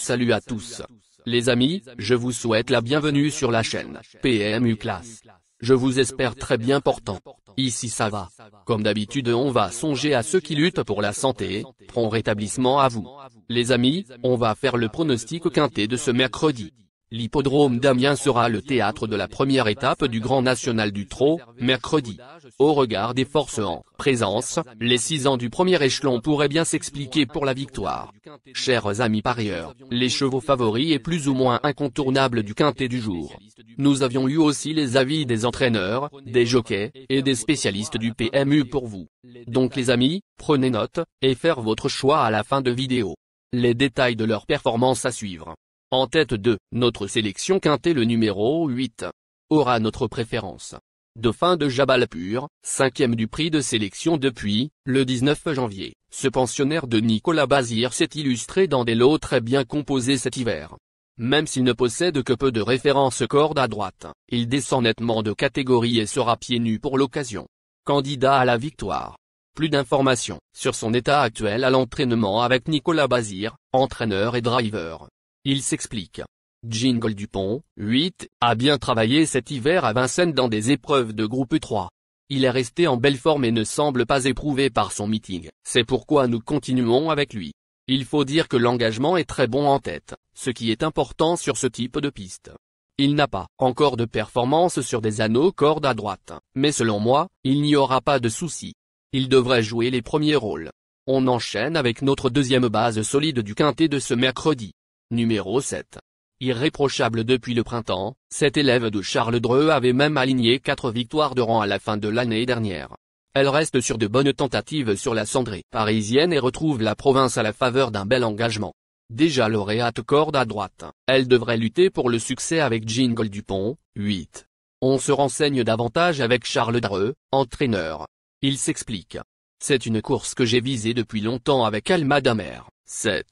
Salut à tous. Les amis, je vous souhaite la bienvenue sur la chaîne PMU Classe. Je vous espère très bien portant. Ici ça va. Comme d'habitude on va songer à ceux qui luttent pour la santé, prompt rétablissement à vous. Les amis, on va faire le pronostic quintet de ce mercredi. L'hippodrome d'Amiens sera le théâtre de la première étape du Grand National du Trot, mercredi. Au regard des forces en présence, les 6 ans du premier échelon pourraient bien s'expliquer pour la victoire. Chers amis parieurs, les chevaux favoris et plus ou moins incontournables du quintet du jour. Nous avions eu aussi les avis des entraîneurs, des jockeys, et des spécialistes du PMU pour vous. Donc les amis, prenez note, et faire votre choix à la fin de vidéo. Les détails de leur performance à suivre. En tête de notre sélection quintet, le numéro 8 aura notre préférence. Dauphin de Jabalpur, 5e du prix de sélection depuis le 19 janvier. Ce pensionnaire de Nicolas Bazir s'est illustré dans des lots très bien composés cet hiver. Même s'il ne possède que peu de références corde à droite, il descend nettement de catégorie et sera pieds nus pour l'occasion. Candidat à la victoire. Plus d'informations sur son état actuel à l'entraînement avec Nicolas Bazir, entraîneur et driver. Il s'explique. Jingle Dupont, 8, a bien travaillé cet hiver à Vincennes dans des épreuves de groupe 3. Il est resté en belle forme et ne semble pas éprouvé par son meeting. C'est pourquoi nous continuons avec lui. Il faut dire que l'engagement est très bon en tête, ce qui est important sur ce type de piste. Il n'a pas encore de performance sur des anneaux corde à droite, mais selon moi, il n'y aura pas de souci. Il devrait jouer les premiers rôles. On enchaîne avec notre deuxième base solide du quintet de ce mercredi. Numéro 7. Irréprochable depuis le printemps, cet élève de Charles Dreux avait même aligné 4 victoires de rang à la fin de l'année dernière. Elle reste sur de bonnes tentatives sur la cendrée parisienne et retrouve la province à la faveur d'un bel engagement. Déjà lauréate corde à droite, elle devrait lutter pour le succès avec Jingle Dupont, 8. On se renseigne davantage avec Charles Dreux, entraîneur. Il s'explique. C'est une course que j'ai visée depuis longtemps avec Alma Damer, 7.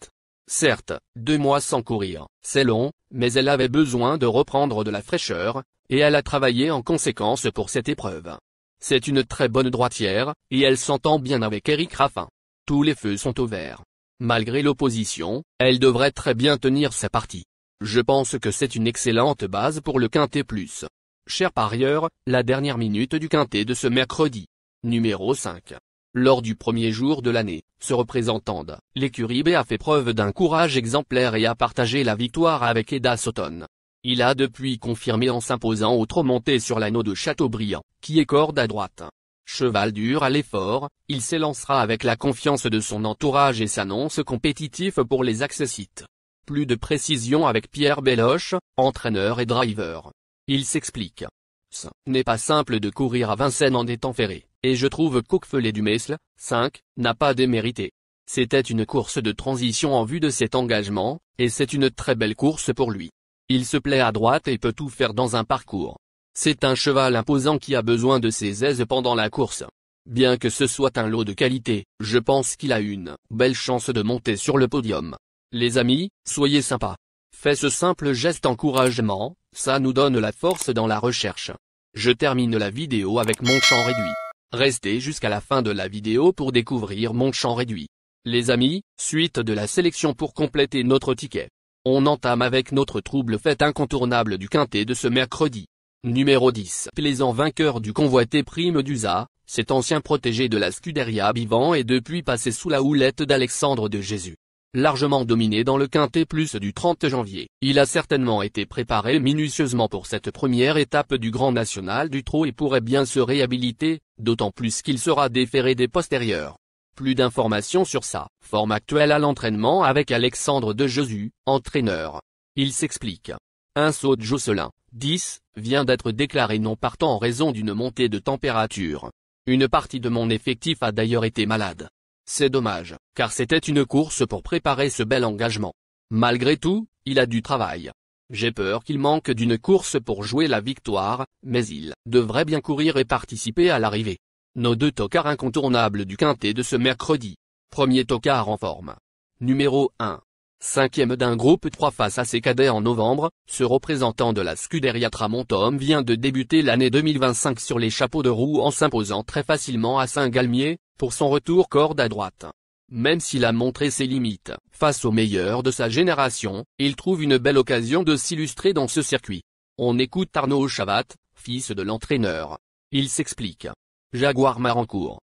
Certes, 2 mois sans courir, c'est long, mais elle avait besoin de reprendre de la fraîcheur, et elle a travaillé en conséquence pour cette épreuve. C'est une très bonne droitière, et elle s'entend bien avec Eric Raffin. Tous les feux sont au vert. Malgré l'opposition, elle devrait très bien tenir sa partie. Je pense que c'est une excellente base pour le quintet plus. Chers parieurs, la dernière minute du quintet de ce mercredi. Numéro 5. Lors du premier jour de l'année, ce représentant de l'écurie B a fait preuve d'un courage exemplaire et a partagé la victoire avec Eda Sauton. Il a depuis confirmé en s'imposant au trot monté sur l'anneau de Châteaubriand, qui est corde à droite. Cheval dur à l'effort, il s'élancera avec la confiance de son entourage et s'annonce compétitif pour les accessites. Plus de précision avec Pierre Belloche, entraîneur et driver. Il s'explique. Ce n'est pas simple de courir à Vincennes en étant ferré, et je trouve qu'Auquefelet du Mesle, 5, n'a pas démérité. C'était une course de transition en vue de cet engagement, et c'est une très belle course pour lui. Il se plaît à droite et peut tout faire dans un parcours. C'est un cheval imposant qui a besoin de ses aises pendant la course. Bien que ce soit un lot de qualité, je pense qu'il a une belle chance de monter sur le podium. Les amis, soyez sympas. Faites ce simple geste encouragement, ça nous donne la force dans la recherche. Je termine la vidéo avec mon champ réduit. Restez jusqu'à la fin de la vidéo pour découvrir mon champ réduit. Les amis, suite de la sélection pour compléter notre ticket. On entame avec notre trouble fête incontournable du quintet de ce mercredi. Numéro 10. Plaisant vainqueur du convoité Prime d'Usa, cet ancien protégé de la Scuderia Bivent est depuis passé sous la houlette d'Alexandre de Jésus. Largement dominé dans le quintet plus du 30 janvier, il a certainement été préparé minutieusement pour cette première étape du Grand National du Trot et pourrait bien se réhabiliter, d'autant plus qu'il sera déféré des postérieurs. Plus d'informations sur sa forme actuelle à l'entraînement avec Alexandre de Jésus, entraîneur. Il s'explique. Un saut de Josselin, 10, vient d'être déclaré non partant en raison d'une montée de température. Une partie de mon effectif a d'ailleurs été malade. C'est dommage, car c'était une course pour préparer ce bel engagement. Malgré tout, il a du travail. J'ai peur qu'il manque d'une course pour jouer la victoire, mais il devrait bien courir et participer à l'arrivée. Nos 2 tocards incontournables du quintet de ce mercredi. Premier tocard en forme. Numéro 1. 5e d'un groupe 3 face à ses cadets en novembre, ce représentant de la Scuderia Tramontum vient de débuter l'année 2025 sur les chapeaux de roue en s'imposant très facilement à Saint-Galmier, pour son retour corde à droite. Même s'il a montré ses limites, face aux meilleurs de sa génération, il trouve une belle occasion de s'illustrer dans ce circuit. On écoute Arnaud Chavat, fils de l'entraîneur. Il s'explique. Jaguar Marencourt,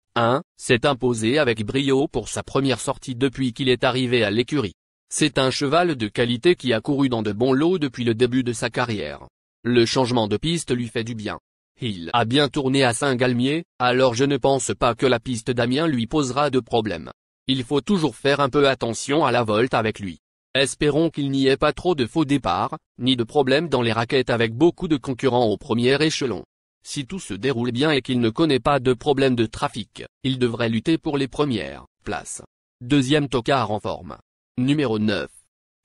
s'est imposé avec brio pour sa première sortie depuis qu'il est arrivé à l'écurie. C'est un cheval de qualité qui a couru dans de bons lots depuis le début de sa carrière. Le changement de piste lui fait du bien. Il a bien tourné à Saint-Galmier, alors je ne pense pas que la piste d'Amiens lui posera de problème. Il faut toujours faire un peu attention à la volte avec lui. Espérons qu'il n'y ait pas trop de faux départs, ni de problèmes dans les raquettes avec beaucoup de concurrents au premier échelon. Si tout se déroule bien et qu'il ne connaît pas de problème de trafic, il devrait lutter pour les premières places. Deuxième tocard en forme. Numéro 9.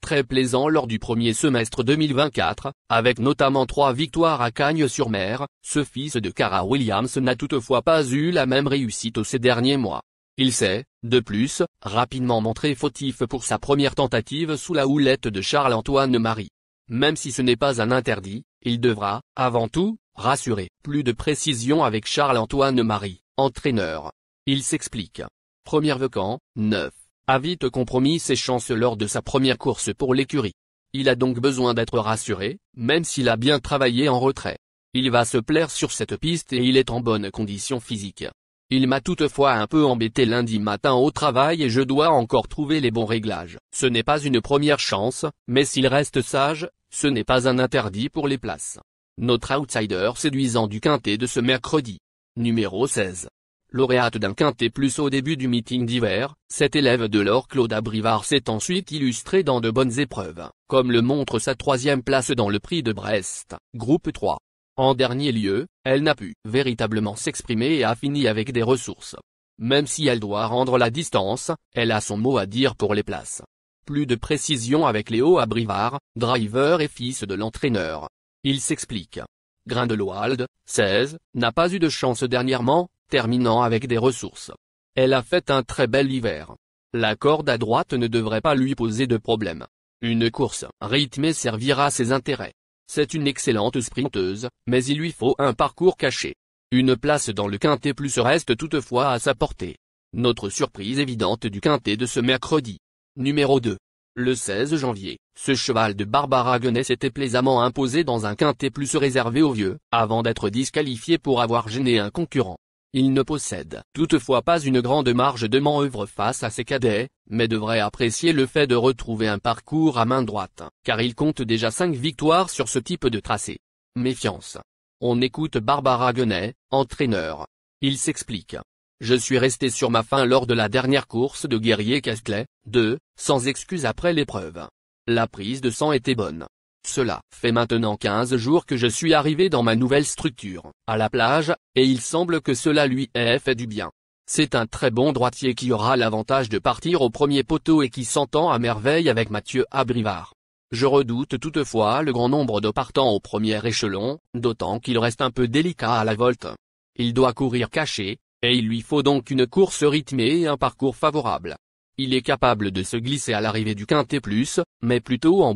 Très plaisant lors du premier semestre 2024, avec notamment 3 victoires à Cagnes-sur-Mer, ce fils de Cara Williams n'a toutefois pas eu la même réussite ces derniers mois. Il s'est, de plus, rapidement montré fautif pour sa première tentative sous la houlette de Charles-Antoine Marie. Même si ce n'est pas un interdit, il devra, avant tout, rassurer. Plus de précision avec Charles-Antoine Marie, entraîneur. Il s'explique. Premier Vaucan, 9. A vite compromis ses chances lors de sa première course pour l'écurie. Il a donc besoin d'être rassuré, même s'il a bien travaillé en retrait. Il va se plaire sur cette piste et il est en bonne condition physique. Il m'a toutefois un peu embêté lundi matin au travail et je dois encore trouver les bons réglages. Ce n'est pas une première chance, mais s'il reste sage, ce n'est pas un interdit pour les places. Notre outsider séduisant du quintet de ce mercredi. Numéro 16. Lauréate d'un quintet plus au début du meeting d'hiver, cet élève de l'Or Claude Abrivard s'est ensuite illustré dans de bonnes épreuves, comme le montre sa 3e place dans le prix de Brest, groupe 3. En dernier lieu, elle n'a pu véritablement s'exprimer et a fini avec des ressources. Même si elle doit rendre la distance, elle a son mot à dire pour les places. Plus de précision avec Léo Abrivard, driver et fils de l'entraîneur. Il s'explique. Grindelwald, 16, n'a pas eu de chance dernièrement, terminant avec des ressources. Elle a fait un très bel hiver. La corde à droite ne devrait pas lui poser de problème. Une course rythmée servira ses intérêts. C'est une excellente sprinteuse, mais il lui faut un parcours caché. Une place dans le quintet plus reste toutefois à sa portée. Notre surprise évidente du quintet de ce mercredi. Numéro 2. Le 16 janvier, ce cheval de Barbara Guenet s'était plaisamment imposé dans un quintet plus réservé aux vieux, avant d'être disqualifié pour avoir gêné un concurrent. Il ne possède toutefois pas une grande marge de manœuvre face à ses cadets, mais devrait apprécier le fait de retrouver un parcours à main droite, car il compte déjà 5 victoires sur ce type de tracé. Méfiance. On écoute Barbara Guenet, entraîneur. Il s'explique. Je suis resté sur ma faim lors de la dernière course de Guerrier-Castelet, 2, sans excuse après l'épreuve. La prise de sang était bonne. Cela fait maintenant 15 jours que je suis arrivé dans ma nouvelle structure, à la plage, et il semble que cela lui ait fait du bien. C'est un très bon droitier qui aura l'avantage de partir au premier poteau et qui s'entend à merveille avec Mathieu Abrivard. Je redoute toutefois le grand nombre de partants au premier échelon, d'autant qu'il reste un peu délicat à la volte. Il doit courir caché, et il lui faut donc une course rythmée et un parcours favorable. Il est capable de se glisser à l'arrivée du quintet plus, mais plutôt en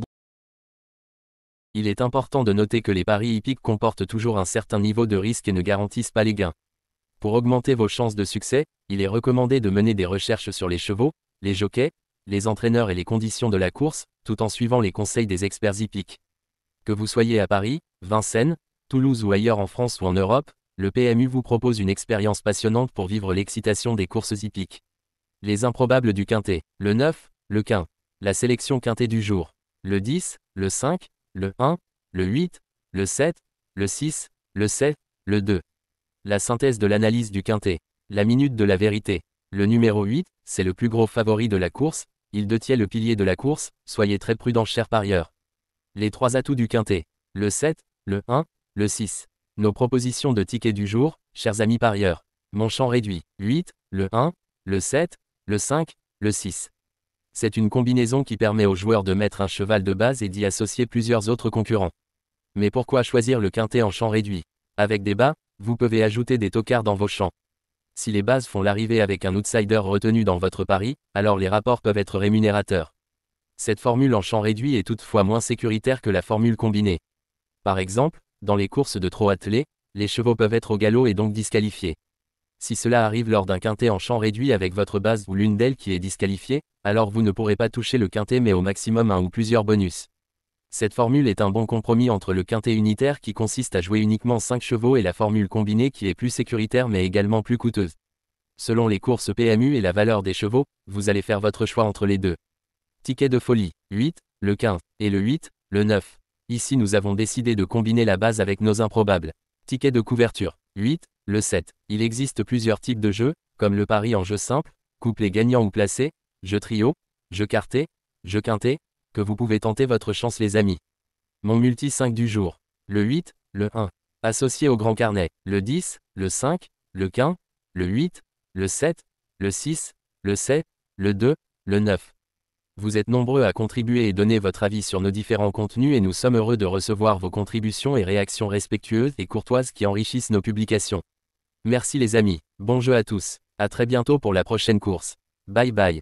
Il est important de noter que les paris hippiques comportent toujours un certain niveau de risque et ne garantissent pas les gains. Pour augmenter vos chances de succès, il est recommandé de mener des recherches sur les chevaux, les jockeys, les entraîneurs et les conditions de la course, tout en suivant les conseils des experts hippiques. Que vous soyez à Paris, Vincennes, Toulouse ou ailleurs en France ou en Europe, le PMU vous propose une expérience passionnante pour vivre l'excitation des courses hippiques. Les improbables du quintet, le 9, le quin. La sélection quintet du jour, le 10, le 5, le 1, le 8, le 7, le 6, le 7, le 2. La synthèse de l'analyse du quintet, la minute de la vérité. Le numéro 8, c'est le plus gros favori de la course, il détient le pilier de la course, soyez très prudents chers parieurs. Les 3 atouts du quintet, le 7, le 1, le 6. Nos propositions de tickets du jour, chers amis parieurs. Mon champ réduit, 8, le 1, le 7, le 5, le 6. C'est une combinaison qui permet aux joueurs de mettre un cheval de base et d'y associer plusieurs autres concurrents. Mais pourquoi choisir le quintet en champ réduit? Avec des bas, vous pouvez ajouter des tocards dans vos champs. Si les bases font l'arrivée avec un outsider retenu dans votre pari, alors les rapports peuvent être rémunérateurs. Cette formule en champ réduit est toutefois moins sécuritaire que la formule combinée. Par exemple, dans les courses de trot attelé, les chevaux peuvent être au galop et donc disqualifiés. Si cela arrive lors d'un quintet en champ réduit avec votre base ou l'une d'elles qui est disqualifiée, alors vous ne pourrez pas toucher le quintet mais au maximum un ou plusieurs bonus. Cette formule est un bon compromis entre le quintet unitaire qui consiste à jouer uniquement 5 chevaux et la formule combinée qui est plus sécuritaire mais également plus coûteuse. Selon les courses PMU et la valeur des chevaux, vous allez faire votre choix entre les deux. Ticket de folie, 8, le 15, et le 8, le 9. Ici nous avons décidé de combiner la base avec nos improbables. Ticket de couverture, 8, le 7. Il existe plusieurs types de jeux, comme le pari en jeu simple, couplet gagnant ou placé, jeu trio, jeu quarté, jeu quintet, que vous pouvez tenter votre chance les amis. Mon multi 5 du jour. Le 8, le 1. Associé au grand carnet, le 10, le 5, le 15, le 8, le 7, le 6, le 7, le 2, le 9. Vous êtes nombreux à contribuer et donner votre avis sur nos différents contenus et nous sommes heureux de recevoir vos contributions et réactions respectueuses et courtoises qui enrichissent nos publications. Merci les amis, bon jeu à tous, à très bientôt pour la prochaine course. Bye bye.